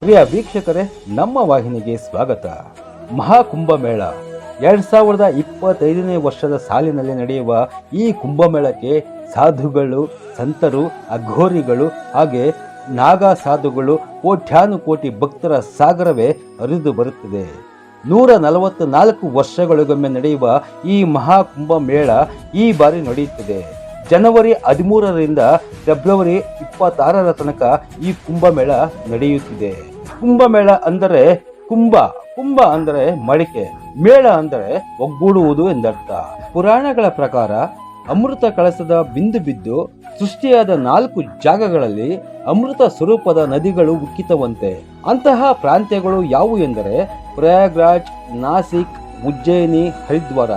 ಪ್ರಿಯ ವೀಕ್ಷಕರೇ, ನಮ್ಮ ವಾಹಿನಿಗೆ ಸ್ವಾಗತ. ಮಹಾಕುಂಭಮೇಳ 2025ನೇ ವರ್ಷದ ಸಾಲಿನಲ್ಲಿ ನಡೆಯುವ ಈ ಕುಂಭಮೇಳಕ್ಕೆ ಸಾಧುಗಳು, ಸಂತರು, ಅಘೋರಿಗಳು ಹಾಗೆ ನಾಗಾ ಸಾಧುಗಳು, ಕೋಟ್ಯಾನುಕೋಟಿ ಭಕ್ತರ ಸಾಗರವೇ ಹರಿದು ಬರುತ್ತಿದೆ. 144 ವರ್ಷಗಳಿಗೊಮ್ಮೆ ನಡೆಯುವ ಈ ಮಹಾಕುಂಭಮೇಳ ಈ ಬಾರಿ ನಡೆಯುತ್ತಿದೆ. ಜನವರಿ 13ರಿಂದ ಫೆಬ್ರವರಿ 26ರ ತನಕ ಈ ಕುಂಭಮೇಳ ನಡೆಯುತ್ತಿದೆ. ಕುಂಭಮೇಳ ಅಂದರೆ ಕುಂಭ ಅಂದರೆ ಮಡಿಕೆ, ಮೇಳ ಅಂದರೆ ಒಗ್ಗೂಡುವುದು ಎಂದರ್ಥ. ಪುರಾಣಗಳ ಪ್ರಕಾರ ಅಮೃತ ಕಳಸದ ಬಿಂದು ಬಿದ್ದು ಸೃಷ್ಟಿಯಾದ 4 ಜಾಗಗಳಲ್ಲಿ ಅಮೃತ ಸ್ವರೂಪದ ನದಿಗಳು ಉಕ್ಕಿತವಂತೆ. ಅಂತಹ ಪ್ರಾಂತ್ಯಗಳು ಯಾವುವು ಎಂದರೆ ಪ್ರಯಾಗ್ರಾಜ್, ನಾಸಿಕ್, ಉಜ್ಜಯಿನಿ, ಹರಿದ್ವಾರ.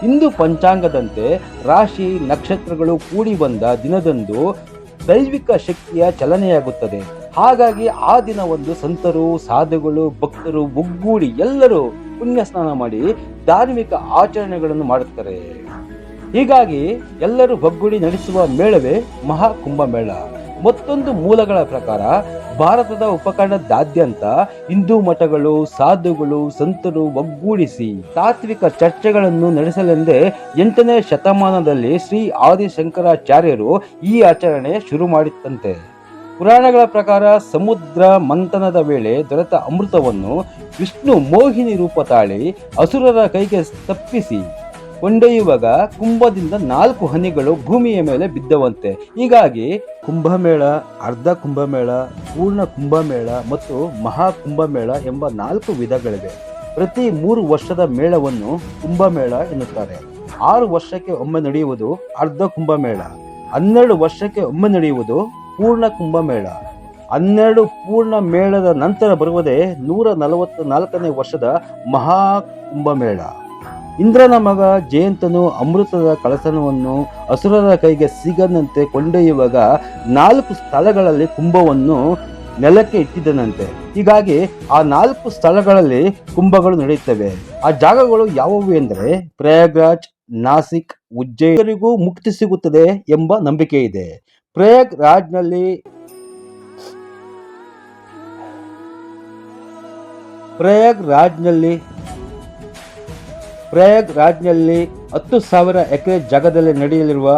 ಹಿಂದೂ ಪಂಚಾಂಗದಂತೆ ರಾಶಿ ನಕ್ಷತ್ರಗಳು ಕೂಡಿ ಬಂದ ದಿನದಂದು ದೈವಿಕ ಶಕ್ತಿಯ ಚಲನೆಯಾಗುತ್ತದೆ. ಹಾಗಾಗಿ ಆ ದಿನವೊಂದು ಸಂತರು, ಸಾಧುಗಳು, ಭಕ್ತರು ಒಗ್ಗೂಡಿ ಎಲ್ಲರೂ ಪುಣ್ಯ ಸ್ನಾನ ಮಾಡಿ ಧಾರ್ಮಿಕ ಆಚರಣೆಗಳನ್ನು ಮಾಡುತ್ತಾರೆ. ಹೀಗಾಗಿ ಎಲ್ಲರೂ ಒಗ್ಗೂಡಿ ನಡೆಸುವ ಮೇಳವೇ ಮಹಾಕುಂಭಮೇಳ. ಮತ್ತೊಂದು ಮೂಲಗಳ ಪ್ರಕಾರ ಭಾರತದ ಉಪಖಂಡದಾದ್ಯಂತ ಹಿಂದೂ ಮಠಗಳು, ಸಾಧುಗಳು, ಸಂತರು ಒಗ್ಗೂಡಿಸಿ ತಾತ್ವಿಕ ಚರ್ಚೆಗಳನ್ನು ನಡೆಸಲೆಂದೇ 8ನೇ ಶತಮಾನದಲ್ಲಿ ಶ್ರೀ ಆದಿಶಂಕರಾಚಾರ್ಯರು ಈ ಆಚರಣೆ ಶುರು ಮಾಡಿತ್ತಂತೆ. ಪುರಾಣಗಳ ಪ್ರಕಾರ ಸಮುದ್ರ ಮಂಥನದ ವೇಳೆ ದೊರೆತ ಅಮೃತವನ್ನು ವಿಷ್ಣು ಮೋಹಿನಿ ರೂಪ ತಾಳಿ ಅಸುರರ ಕೈಗೆ ತಪ್ಪಿಸಿ ಕೊಂಡೊಯ್ಯುವಾಗ ಕುಂಭದಿಂದ 4 ಹನಿಗಳು ಭೂಮಿಯ ಮೇಲೆ ಬಿದ್ದವಂತೆ. ಹೀಗಾಗಿ ಕುಂಭಮೇಳ, ಅರ್ಧ ಕುಂಭಮೇಳ, ಪೂರ್ಣ ಕುಂಭಮೇಳ ಮತ್ತು ಮಹಾಕುಂಭಮೇಳ ಎಂಬ 4 ವಿಧಗಳಿವೆ. ಪ್ರತಿ 3 ವರ್ಷದ ಮೇಳವನ್ನು ಕುಂಭಮೇಳ ಎನ್ನುತ್ತಾರೆ. 6 ವರ್ಷಕ್ಕೆ ಒಮ್ಮೆ ನಡೆಯುವುದು ಅರ್ಧ ಕುಂಭಮೇಳ, 12 ವರ್ಷಕ್ಕೆ ಒಮ್ಮೆ ನಡೆಯುವುದು ಪೂರ್ಣ ಕುಂಭಮೇಳ. 12 ಪೂರ್ಣ ಮೇಳದ ನಂತರ ಬರುವುದೇ 144ನೇ ವರ್ಷದ ಮಹಾಕುಂಭಮೇಳ. ಇಂದ್ರನ ಮಗ ಜಯಂತನು ಅಮೃತದ ಕಳಸವನ್ನು ಅಸುರರ ಕೈಗೆ ಸಿಗದಂತೆ ಕೊಂಡೊಯ್ಯುವಾಗ 4 ಸ್ಥಳಗಳಲ್ಲಿ ಕುಂಭವನ್ನು ನೆಲಕ್ಕೆ ಇಟ್ಟಿದ್ದನಂತೆ. ಹೀಗಾಗಿ ಆ 4 ಸ್ಥಳಗಳಲ್ಲಿ ಕುಂಭಗಳು ನಡೆಯುತ್ತವೆ. ಆ ಜಾಗಗಳು ಯಾವುವು ಎಂದರೆ ಪ್ರಯಾಗ್ರಾಜ್, ನಾಸಿಕ್, ಉಜ್ಜಯಿನಿಗೂ ಮುಕ್ತಿ ಸಿಗುತ್ತದೆ ಎಂಬ ನಂಬಿಕೆ ಇದೆ. ಪ್ರಯಾಗ್ರಾಜ್ನಲ್ಲಿ 10,000 ಎಕರೆ ಜಾಗದಲ್ಲಿ ನಡೆಯಲಿರುವ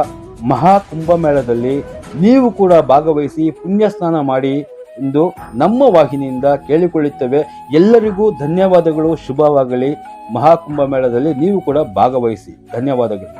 ಮಹಾಕುಂಭಮೇಳದಲ್ಲಿ ನೀವು ಕೂಡ ಭಾಗವಹಿಸಿ ಪುಣ್ಯ ಸ್ನಾನ ಮಾಡಿ ಎಂದು ನಮ್ಮ ವಾಹಿನಿಯಿಂದ ಕೇಳಿಕೊಳ್ಳುತ್ತೇವೆ. ಎಲ್ಲರಿಗೂ ಧನ್ಯವಾದಗಳು. ಶುಭವಾಗಲಿ. ಮಹಾಕುಂಭಮೇಳದಲ್ಲಿ ನೀವು ಕೂಡ ಭಾಗವಹಿಸಿ. ಧನ್ಯವಾದಗಳು.